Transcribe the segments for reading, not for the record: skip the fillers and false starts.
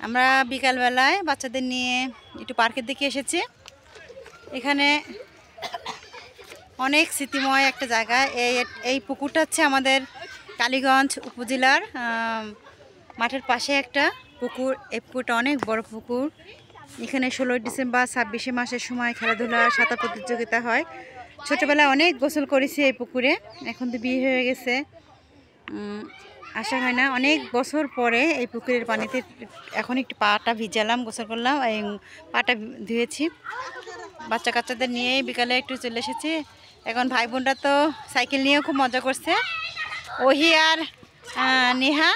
আমরা বিকালবেলায় বাচ্চাদের নিয়ে একটু পার্কের দিকে এসেছি। এখানে অনেক স্মৃতিময় একটা জায়গা। এই পুকুরটা হচ্ছে আমাদের কালীগঞ্জ উপজেলার মাঠের পাশে একটা পুকুর। এই পুকুরটা অনেক বড় পুকুর। এখানে 16 ডিসেম্বর 26শে মাসের সময় খেলাধুলা সাঁতার প্রতিযোগিতা হয়। ছোটোবেলায় অনেক গোসল করেছি এই পুকুরে। এখন তো বিয়ে হয়ে গেছে, আসা হয় না। অনেক বছর পরে এই পুকুরের পানিতে এখন একটু পাটা ভিজালাম, গোসল করলাম, এই পাটা ধুয়েছি। বাচ্চা কাচ্চাদের নিয়ে বিকালে একটু চলে এসেছি। এখন ভাই বোনরা তো সাইকেল নিয়েও খুব মজা করছে। ওহি আর নেহা,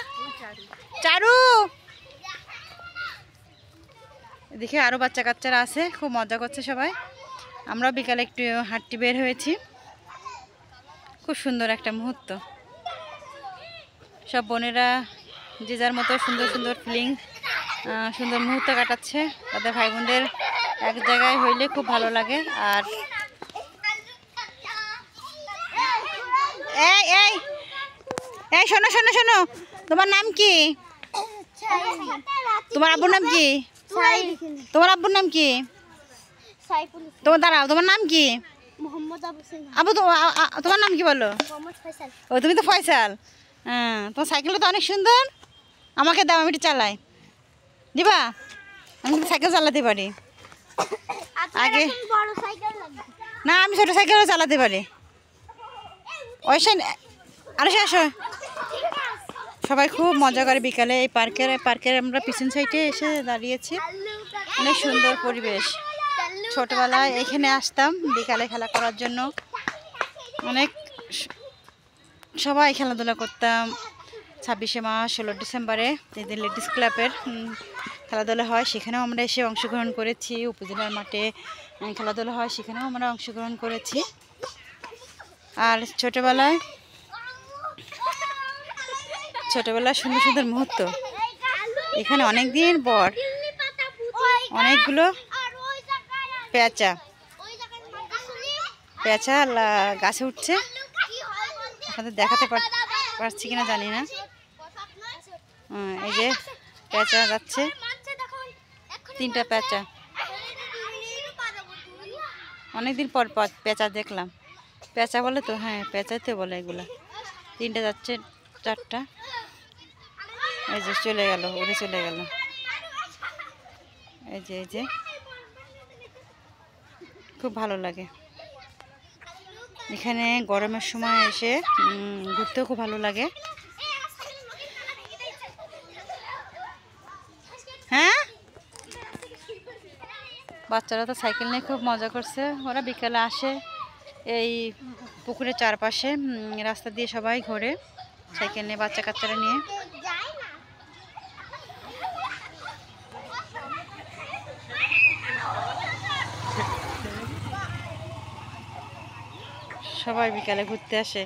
চারু, এদিকে আরও বাচ্চা কাচ্চারা আছে, খুব মজা করছে সবাই। আমরাও বিকালে একটু হাঁটতে বের হয়েছি। খুব সুন্দর একটা মুহূর্ত। সব বোনেরা যে যার মতো সুন্দর সুন্দর ফিলিংস, সুন্দর মুহূর্ত কাটাচ্ছে। তাদের ভাই বোনদের এক জায়গায় হইলে খুব ভালো লাগে। আর এই এই এই শোনো শোনো শোনো, তোমার নাম কি? তোমার আব্বুর নাম কি? তোমার আব্বুর নাম কি? তোমার দাঁড়াও, তোমার নাম কি? আবু, তোমার নাম কি বলো? ও, তুমি তো ফয়সাল। হ্যাঁ, তোমার সাইকেলটা তো অনেক সুন্দর। আমাকে দাও, আমি একটু চালাই। দিবা? আমি তো সাইকেল চালাতে পারি। আগে না, আমি ছোটো সাইকেলও চালাতে পারি। ওইসে আরে আসো। সবাই খুব মজা করে বিকালে এই পার্কের আমরা পিছন সাইডে এসে দাঁড়িয়েছি। অনেক সুন্দর পরিবেশ। ছোটবেলায় এখানে আসতাম বিকালে খেলা করার জন্য। অনেক সবাই খেলাধুলা করতাম। 26শে মাস 16 ডিসেম্বরে এদের লেডিস ক্লাবের খেলাধুলা হয়, সেখানেও আমরা এসে অংশগ্রহণ করেছি। উপজেলার মাঠে খেলাধুলা হয়, সেখানেও আমরা অংশগ্রহণ করেছি। আর ছোটোবেলায় সুন্দর সুন্দর মুহূর্ত। এখানে অনেক দিন পর অনেকগুলো পেঁচা গাছে উঠছে। আপনাদের দেখাতে পারছি কিনা জানি না। এই যে পেঁচা যাচ্ছে, 3টা পেঁচা। অনেকদিন পর পেঁচা দেখলাম। পেঁচা বলে তো? হ্যাঁ, পেঁচাই তো বলে এগুলা। 3টা যাচ্ছে, 4টা। এই যে চলে গেল, উড়ে চলে গেল। এই যে খুব ভালো লাগে। এখানে গরমের সময় এসে ঘুরতেও খুব ভালো লাগে। হ্যাঁ, বাচ্চারা তো সাইকেল নিয়ে খুব মজা করছে। ওরা বিকালে আসে এই পুকুরের চারপাশে রাস্তা দিয়ে সবাই ঘোরে সাইকেল নিয়ে, বাচ্চা কাচ্চারা নিয়ে। সবাই বিকালে ঘুরতে আসে।